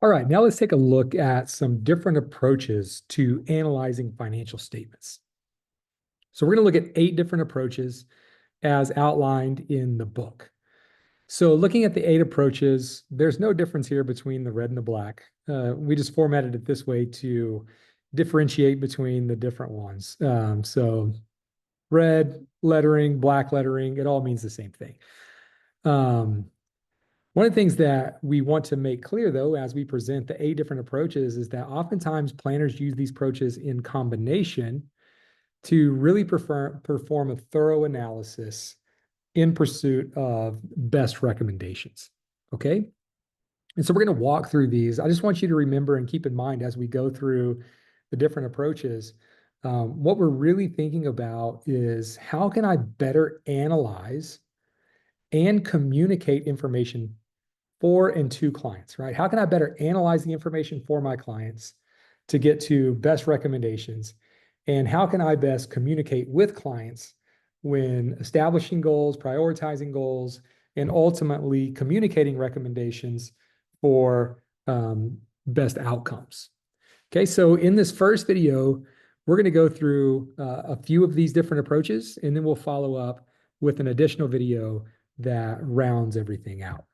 All right, now let's take a look at some different approaches to analyzing financial statements. So we're going to look at 8 different approaches as outlined in the book. So looking at the 8 approaches, there's no difference here between the red and the black. We just formatted it this way to differentiate between the different ones. So red lettering, black lettering, it all means the same thing. One of the things that we want to make clear, though, as we present the 8 different approaches, is that oftentimes planners use these approaches in combination to really perform a thorough analysis in pursuit of best recommendations. Okay. And so we're going to walk through these. I just want you to remember and keep in mind as we go through the different approaches, what we're really thinking about is how can I better analyze and communicate information for and to clients, right? How can I better analyze the information for my clients to get to best recommendations? And how can I best communicate with clients when establishing goals, prioritizing goals, and ultimately communicating recommendations for best outcomes? Okay, so in this first video, we're going to go through a few of these different approaches, and then we'll follow up with an additional video that rounds everything out.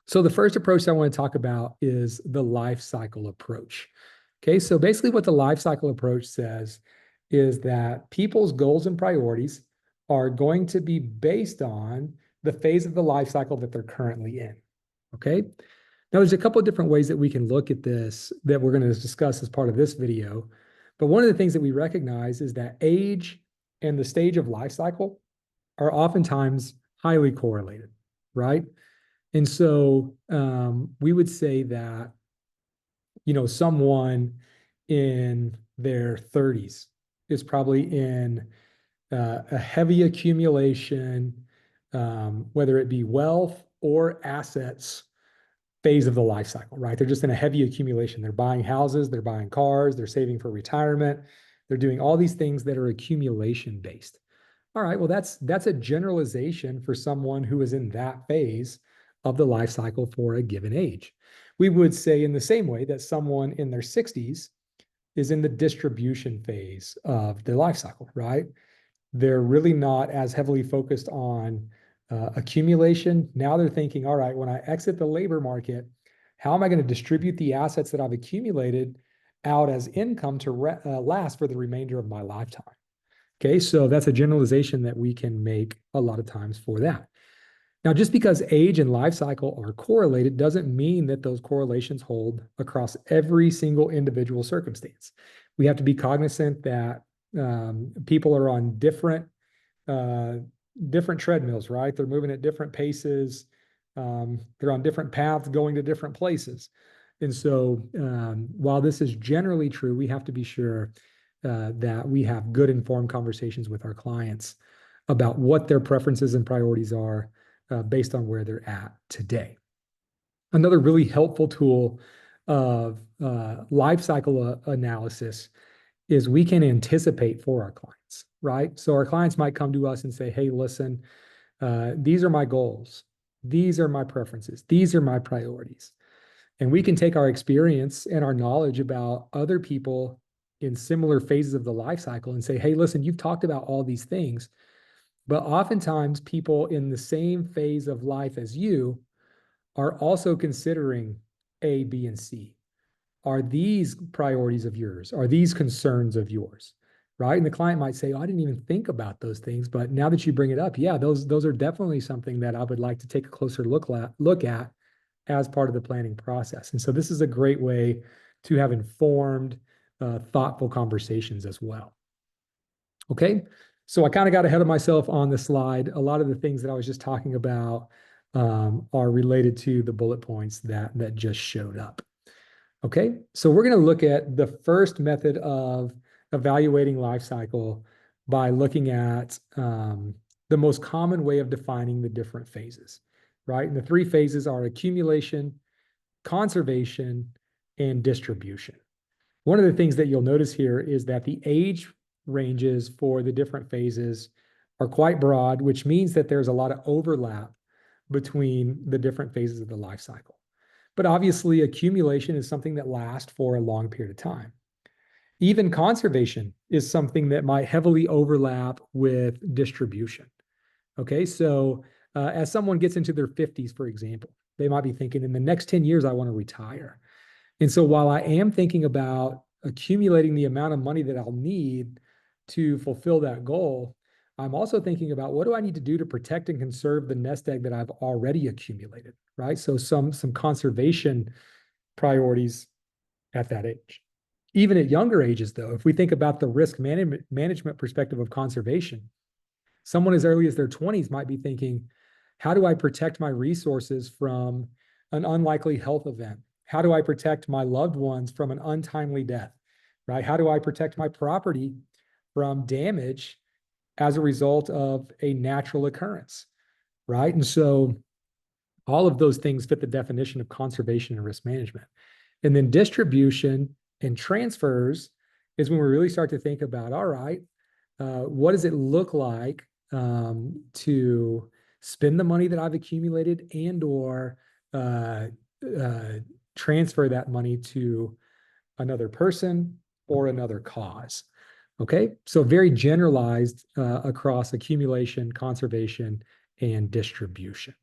So the first approach I want to talk about is the life cycle approach. Okay, so basically what the life cycle approach says is that people's goals and priorities are going to be based on the phase of the life cycle that they're currently in. Okay, now there's a couple of different ways that we can look at this that we're going to discuss as part of this video. But one of the things that we recognize is that age and the stage of life cycle are oftentimes highly correlated, right? And so we would say that, someone in their 30s is probably in a heavy accumulation, whether it be wealth or assets phase of the life cycle, right? They're just in a heavy accumulation. They're buying houses, they're buying cars, they're saving for retirement. They're doing all these things that are accumulation based. All right, well, that's a generalization for someone who is in that phase of the life cycle for a given age. We would say in the same way that someone in their 60s is in the distribution phase of their life cycle, right? They're really not as heavily focused on accumulation. Now they're thinking, all right, when I exit the labor market, how am I going to distribute the assets that I've accumulated out as income to last for the remainder of my lifetime? Okay, so that's a generalization that we can make a lot of times for that. Now, just because age and life cycle are correlated doesn't mean that those correlations hold across every single individual circumstance. We have to be cognizant that people are on different treadmills, right? They're moving at different paces. They're on different paths going to different places. And so while this is generally true, we have to be sure that we have good informed conversations with our clients about what their preferences and priorities are based on where they're at today. Another really helpful tool of life cycle analysis is we can anticipate for our clients, right? So our clients might come to us and say, hey, listen, these are my goals. These are my preferences. These are my priorities. And we can take our experience and our knowledge about other people in similar phases of the life cycle and say, hey, listen, you've talked about all these things, but oftentimes people in the same phase of life as you are also considering A, B, and C. Are these priorities of yours? Are these concerns of yours? Right? And the client might say, oh, I didn't even think about those things. But now that you bring it up, yeah, those are definitely something that I would like to take a closer look at as part of the planning process. And so this is a great way to have informed, thoughtful conversations as well. Okay. So I kind of got ahead of myself on the slide. A lot of the things that I was just talking about are related to the bullet points that just showed up. Okay, so we're going to look at the first method of evaluating life cycle by looking at the most common way of defining the different phases, right? And the 3 phases are accumulation, conservation, and distribution. One of the things that you'll notice here is that the age ranges for the different phases are quite broad, which means that there's a lot of overlap between the different phases of the life cycle. But obviously, accumulation is something that lasts for a long period of time. Even conservation is something that might heavily overlap with distribution. Okay, so as someone gets into their 50s, for example, they might be thinking, in the next 10 years, I want to retire. And so while I am thinking about accumulating the amount of money that I'll need to fulfill that goal, I'm also thinking about, what do I need to do to protect and conserve the nest egg that I've already accumulated, right? So some conservation priorities at that age. Even at younger ages, though, if we think about the risk management perspective of conservation, someone as early as their 20s might be thinking, how do I protect my resources from an unlikely health event? How do I protect my loved ones from an untimely death, right? How do I protect my property from damage as a result of a natural occurrence, right? And so all of those things fit the definition of conservation and risk management. And then distribution and transfers is when we really start to think about, all right, what does it look like to spend the money that I've accumulated and or transfer that money to another person or another cause. Okay, so very generalized across accumulation, conservation, and distribution.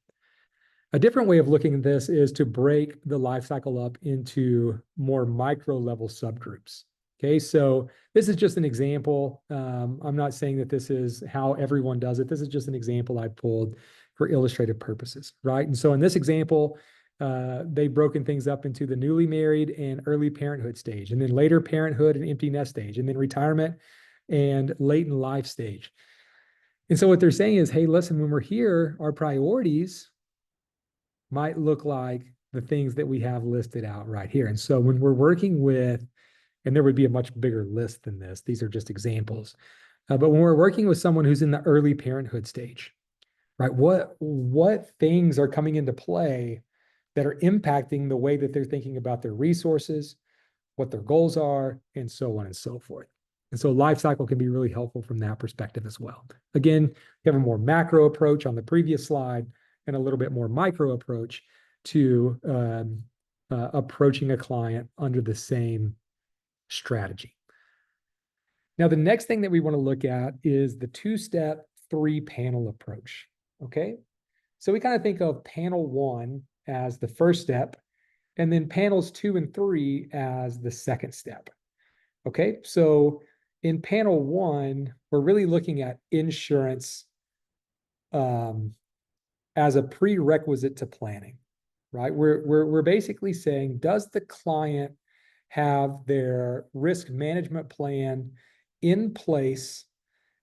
A different way of looking at this is to break the life cycle up into more micro level subgroups. Okay, so this is just an example. I'm not saying that this is how everyone does it. This is just an example I pulled for illustrative purposes, right? And so in this example, they've broken things up into the newly married and early parenthood stage, and then later parenthood and empty nest stage, and then retirement and late in life stage. And so what they're saying is, hey, listen, when we're here, our priorities might look like the things that we have listed out right here. And so when we're working with, and there would be a much bigger list than this, these are just examples. But when we're working with someone who's in the early parenthood stage, right, what things are coming into play that are impacting the way that they're thinking about their resources, what their goals are, and so on and so forth. And so life cycle can be really helpful from that perspective as well. Again, you have a more macro approach on the previous slide and a little bit more micro approach to approaching a client under the same strategy. Now, the next thing that we want to look at is the two-step, three-panel approach. Okay, so we kind of think of panel one as the first step, and then panels 2 and 3 as the second step. Okay, so in panel 1, we're really looking at insurance as a prerequisite to planning, right? We're basically saying, does the client have their risk management plan in place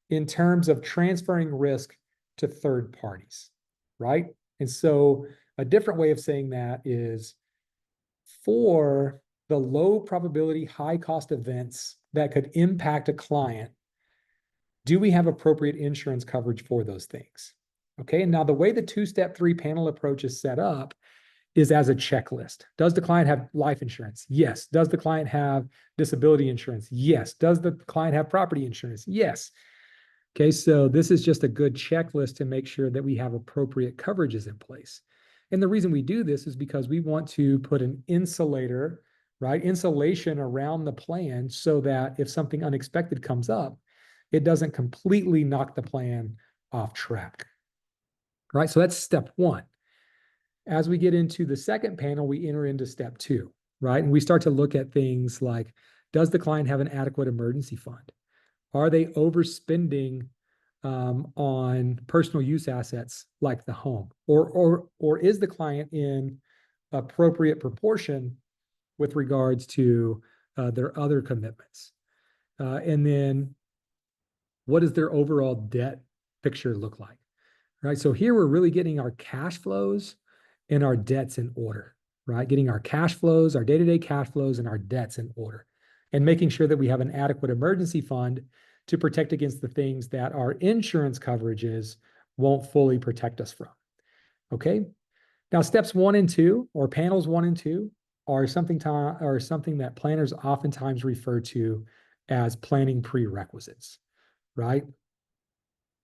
in terms of transferring risk to third parties, right? And so a different way of saying that is, for the low probability, high cost events that could impact a client, do we have appropriate insurance coverage for those things? Okay, and now the way the two-step, three-panel approach is set up is as a checklist. Does the client have life insurance? Yes. Does the client have disability insurance? Yes. Does the client have property insurance? Yes. Okay, so this is just a good checklist to make sure that we have appropriate coverages in place. And the reason we do this is because we want to put an insulator, right? Insulation around the plan so that if something unexpected comes up, it doesn't completely knock the plan off track, right? So that's step one. As we get into the second panel, we enter into step two, right? And we start to look at things like, does the client have an adequate emergency fund? Are they overspending on personal use assets like the home? Or is the client in appropriate proportion with regards to their other commitments? And then what does their overall debt picture look like? Right. So here we're really getting our cash flows and our debts in order, right? Getting our cash flows, our day-to-day cash flows, and our debts in order, and making sure that we have an adequate emergency fund to protect against the things that our insurance coverages won't fully protect us from. Okay. Now, steps 1 and 2, or panels 1 and 2, are something that planners oftentimes refer to as planning prerequisites, right?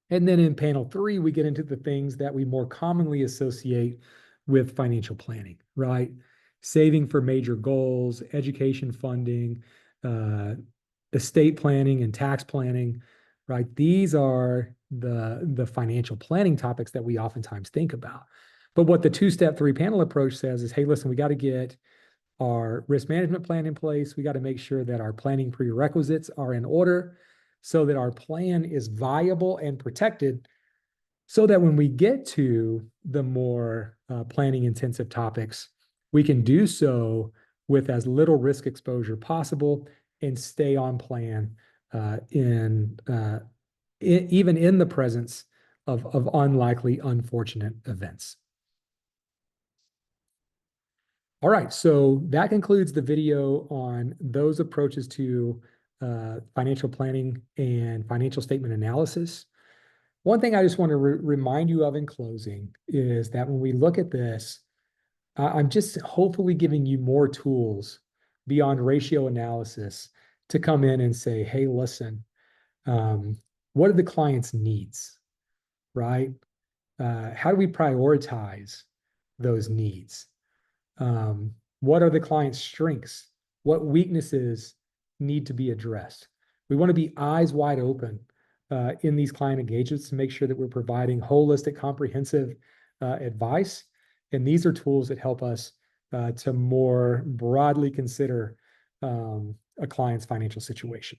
And then in panel 3, we get into the things that we more commonly associate with financial planning, right? saving for major goals, education funding, uh, estate planning and tax planning, right? These are the financial planning topics that we oftentimes think about. But what the two-step, three-panel approach says is, hey, listen, we got to get our risk management plan in place. We got to make sure that our planning prerequisites are in order so that our plan is viable and protected, so that when we get to the more planning intensive topics, we can do so with as little risk exposure possible and stay on plan even in the presence of unlikely, unfortunate events. All right, so that concludes the video on those approaches to financial planning and financial statement analysis. One thing I just want to remind you of in closing is that when we look at this, I'm just hopefully giving you more tools beyond ratio analysis to come in and say, hey, listen, what are the client's needs, right? How do we prioritize those needs? What are the client's strengths? What weaknesses need to be addressed? We want to be eyes wide open in these client engagements to make sure that we're providing holistic, comprehensive advice. And these are tools that help us to more broadly consider a client's financial situation.